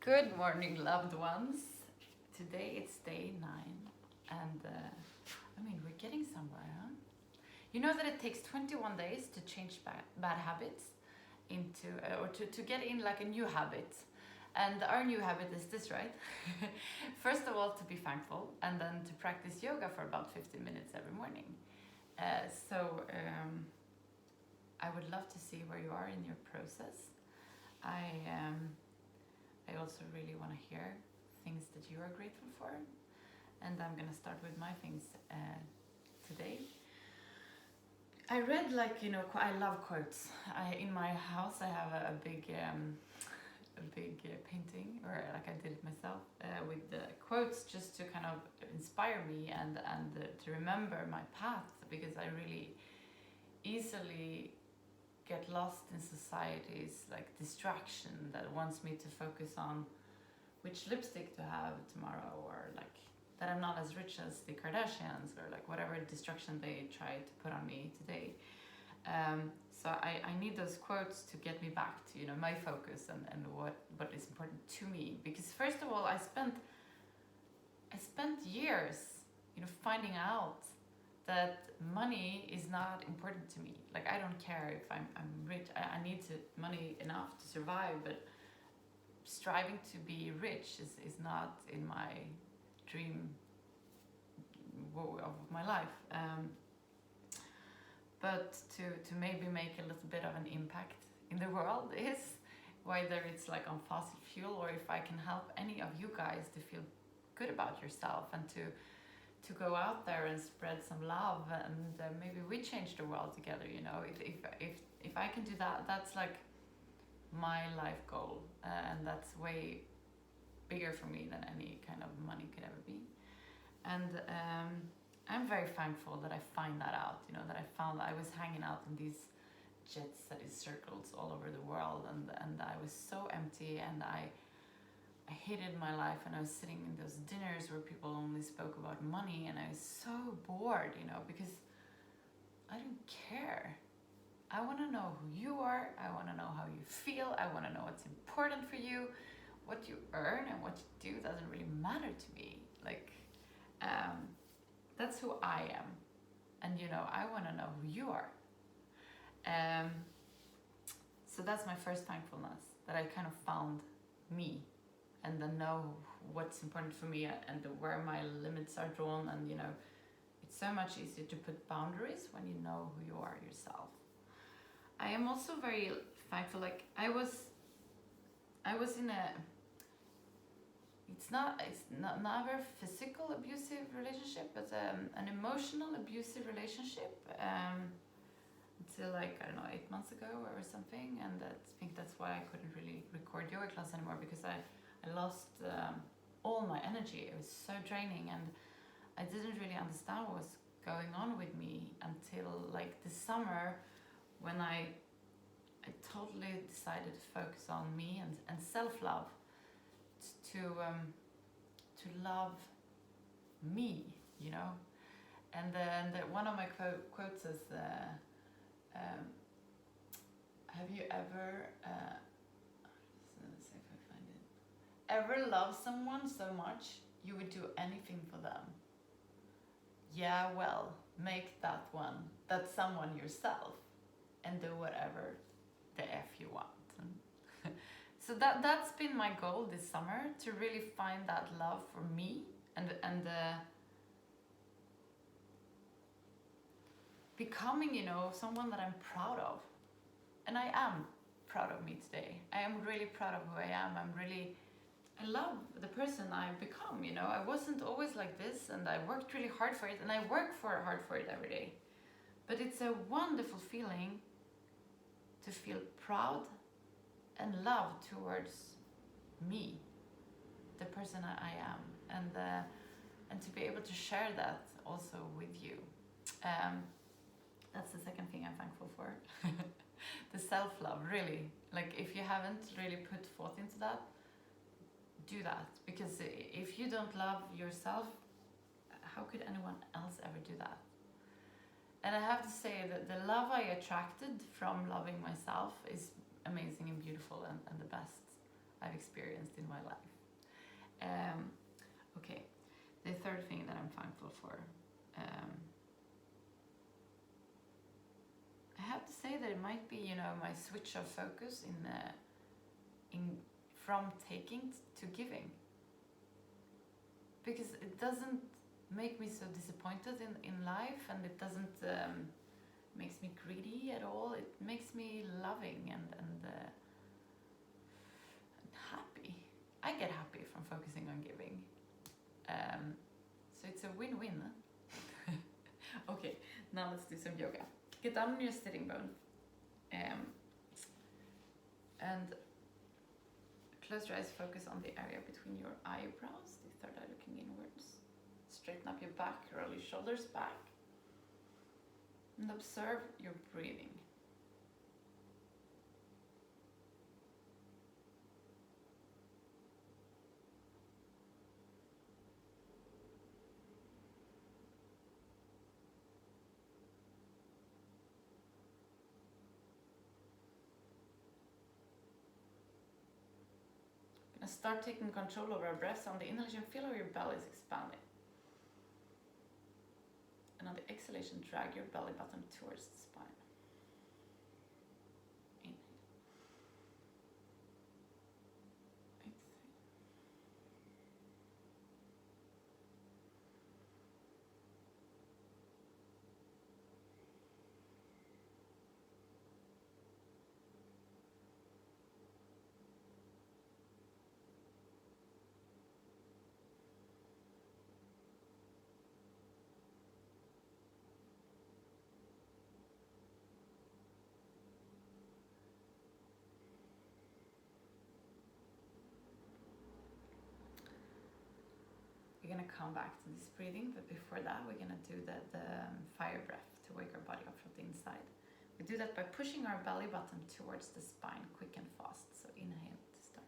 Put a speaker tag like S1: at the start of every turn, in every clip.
S1: Good morning, loved ones. Today it's day 9, and we're getting somewhere, huh? You know that it takes 21 days to change bad habits into, or to get in like a new habit. And our new habit is this, right? First of all, to be thankful, and then to practice yoga for about 15 minutes every morning. So I would love to see where you are in your process. I also really want to hear things that you are grateful for, and I'm gonna start with my things today. I read I love quotes. In my house I have a big painting, or like I did it myself, with the quotes just to kind of inspire me and to remember my path, because I really easily get lost in society's like distraction that wants me to focus on which lipstick to have tomorrow, or like that I'm not as rich as the Kardashians, or like whatever distraction they try to put on me today. So I need those quotes to get me back to my focus and what is important to me, because first of all I spent years finding out that money is not important to me. Like, I don't care if I'm rich. I need money enough to survive, but striving to be rich is not in my dream of my life. But to maybe make a little bit of an impact in the world is, whether it's like on fossil fuel, or if I can help any of you guys to feel good about yourself, and to go out there and spread some love, and maybe we change the world together. If I can do that, that's like my life goal, and that's way bigger for me than any kind of money could ever be. And I'm very thankful that I find that out. That I found I was hanging out in these jet study circles all over the world, and I was so empty, and I hated my life, and I was sitting in those dinners where people only spoke about money, and I was so bored, because I don't care. I want to know who you are. I want to know how you feel. I want to know what's important for you. What you earn and what you do doesn't really matter to me. That's who I am, and I want to know who you are. So that's my first thankfulness, that I kind of found me, and then know what's important for me, and where my limits are drawn. And it's so much easier to put boundaries when you know who you are yourself. I am also very thankful. Like, I was in a, it's not a very physical abusive relationship, but an emotional abusive relationship, until like, I don't know, 8 months ago or something. And I think that's why I couldn't really record yoga class anymore, because I lost all my energy. It was so draining, and I didn't really understand what was going on with me until like this summer, when I totally decided to focus on me and self-love, to love me, And then one of my quotes is, have you ever let's see if I find it. Ever love someone so much you would do anything for them? Yeah, well, make that someone yourself, and do whatever the F you want. So that's been my goal this summer, to really find that love for me, and becoming, someone that I'm proud of. And I am proud of me today. I am really proud of who I am. I love the person I've become. I wasn't always like this, and I worked really hard for it, and I work hard for it every day. But it's a wonderful feeling to feel proud and love towards me, the person I am, and to be able to share that also with you. That's the second thing I'm thankful for. The self-love, really. Like, if you haven't really put thought into that, do that. Because if you don't love yourself, how could anyone else ever do that? And I have to say that the love I attracted from loving myself is amazing and beautiful, and the best I've experienced in my life. Okay, the third thing that I'm thankful for. I have to say that it might be, my switch of focus from taking to giving, because it doesn't make me so disappointed in life, and it doesn't makes me greedy at all. It makes me loving and happy. I get happy from focusing on giving. So it's a win-win. Okay, now let's do some yoga. Get down on your sitting bone. And close your eyes, focus on the area between your eyebrows, the third eye looking inwards. Straighten up your back, roll your shoulders back. And observe your breathing. And start taking control over our breaths. On the inhalation, feel how your belly is expanding. And on the exhalation, drag your belly button towards the spine. Inhale. Exhale. We're gonna come back to this breathing, but before that, we're gonna do the fire breath to wake our body up from the inside. We do that by pushing our belly button towards the spine, quick and fast. So inhale to start.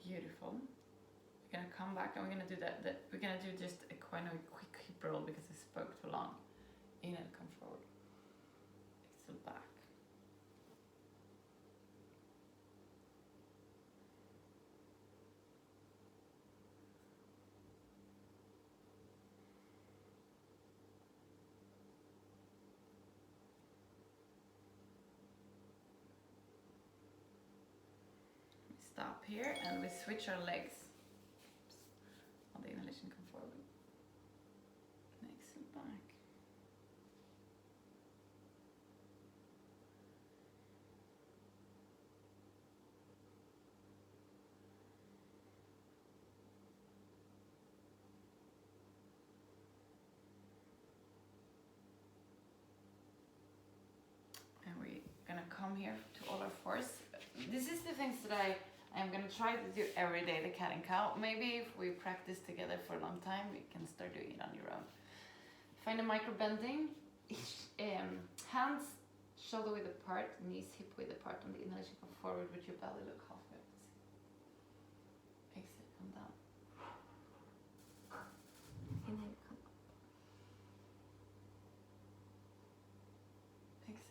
S1: Beautiful. We're gonna come back and we're gonna do we're gonna do just a quick hip roll because I spoke too long. Inhale, come forward. Exhale, back. Stop here and we switch our legs. On the inhalation, come forward. And exhale, back. And we're gonna come here to all our fours. This is the things that I'm gonna try to do every day, the cat and cow. Maybe if we practice together for a long time, you can start doing it on your own. Find a micro bending. Hands shoulder width apart, knees hip width apart. On the inhalation, come forward with your belly, look halfway up. Exhale, come down. Inhale, come up. Exhale.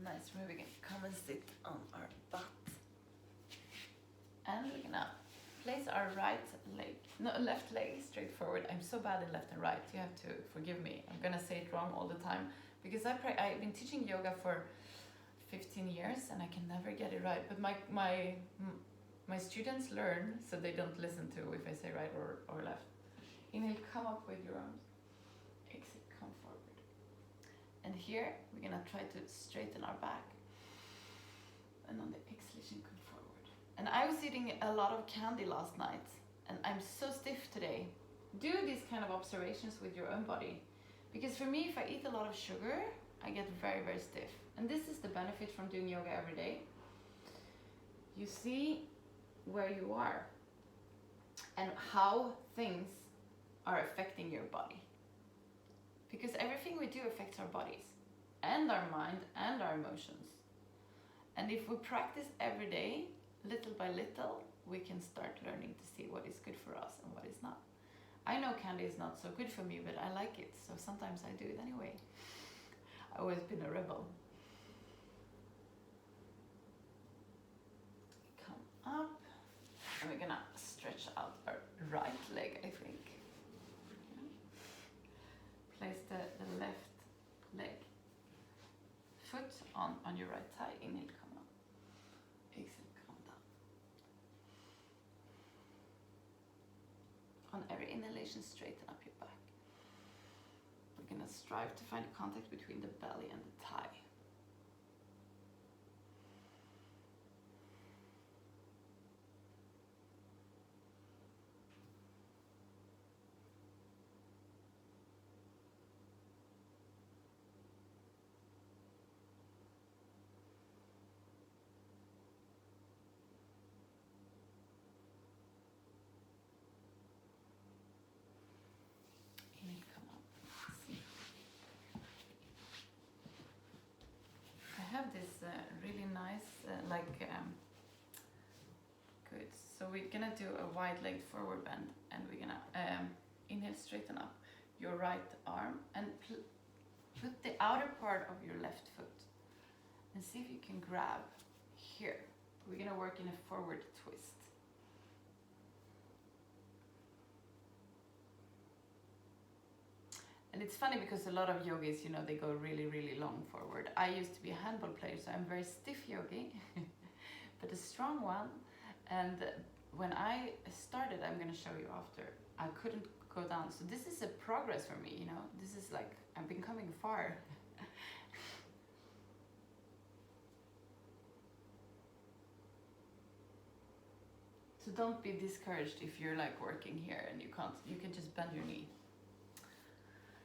S1: Nice, we can come and sit on our butt. And we're gonna place our right leg No, left leg straight forward. I'm so bad in left and right. You have to forgive me. I'm gonna say it wrong all the time because I've been teaching yoga for 15 years and I can never get it right. But my students learn, so they don't listen to if I say right or left. Inhale, come up with your arms. Exhale, come forward. And here we're gonna try to straighten our back. And on the exhalation, come forward. And I was eating a lot of candy last night. And I'm so stiff today. Do these kind of observations with your own body. Because for me, if I eat a lot of sugar, I get very, very stiff. And this is the benefit from doing yoga every day. You see where you are and how things are affecting your body. Because everything we do affects our bodies and our mind and our emotions. And if we practice every day, little by little, we can start learning to see what is good for us and what is not. I know candy is not so good for me, but I like it, so sometimes I do it anyway. I've always been a rebel. Come up, and we're gonna stretch out our right leg, I think. Place the left leg, foot on your right thigh. Inhale, come up. Exhale, come down. On every inhalation, straighten up your back. We're gonna strive to find contact between the belly and the thigh. Have this really nice good, so we're gonna do a wide legged forward bend and we're gonna inhale, straighten up your right arm and put the outer part of your left foot and see if you can grab here. We're gonna work in a forward twist. And it's funny because a lot of yogis, you know, they go really, really long forward. I used to be a handball player, so I'm very stiff yogi, but a strong one. And when I started, I'm going to show you after, I couldn't go down. So this is a progress for me, you know. This is like, I'm becoming far. So don't be discouraged if you're like working here and you can just bend your knee.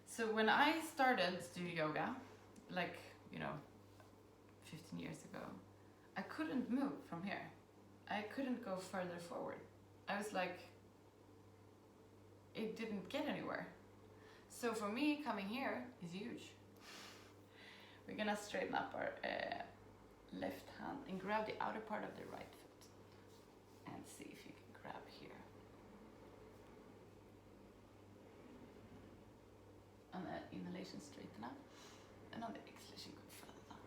S1: So when I started to do yoga, like, you know, 15 years ago, I couldn't move from here. I couldn't go further forward. I was like, it didn't get anywhere. So for me, coming here is huge. We're gonna straighten up our left hand and grab the outer part of the right foot and see if you can grab here. On the inhalation, straighten up, and on the exhalation, go further down.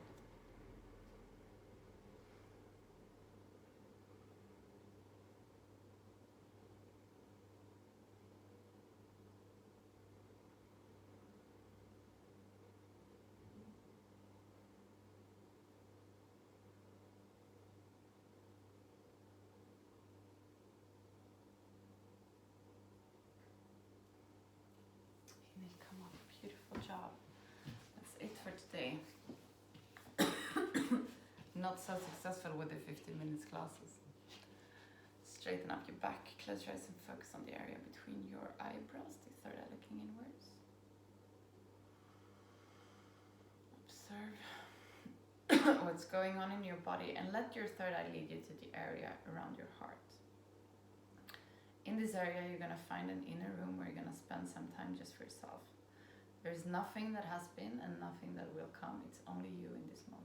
S1: Inhale, come up. Beautiful job. That's it for today. Not so successful with the 15 minutes classes. Straighten up your back, close your eyes and focus on the area between your eyebrows, the third eye looking inwards. Observe what's going on in your body and let your third eye lead you to the area around your heart. In this area, you're going to find an inner room where you're going to spend some time just for yourself. There's nothing that has been and nothing that will come. It's only you in this moment.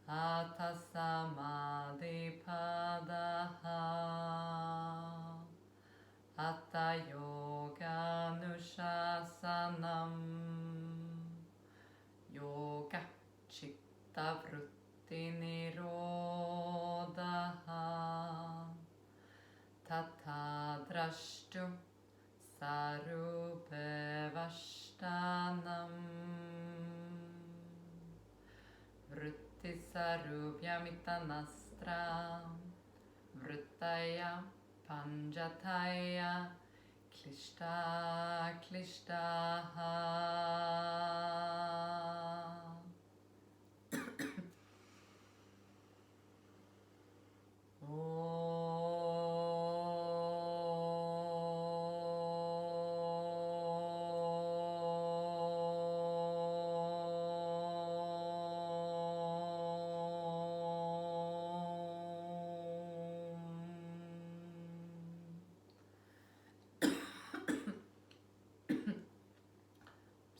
S1: Atasamadipadaha Atta yoga nushasanam Yoga chitta vritti nirodha Tata drashtu sarupe vashtanam Vritti sarubhyamitanastra Vrittaya panjataya klishta klishtaha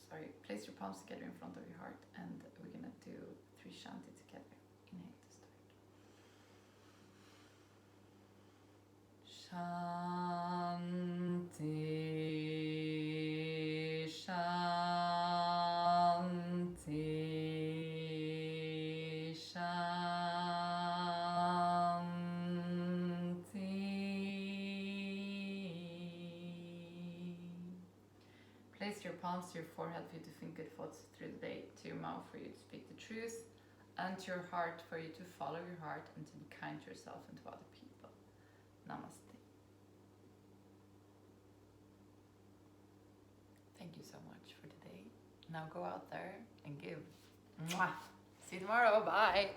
S1: Sorry, place your palms together in front of your heart and we're gonna do 3 shanti together. Inhale to start. Shanti, Shanti, Shanti. Place your palms to your forehead for you to think good thoughts through the day, to your mouth for you to speak the truth, and to your heart for you to follow your heart and to be kind to yourself and to other people. Namaste. Thank you so much for today. Now go out there and give. Mwah. See you tomorrow. Bye.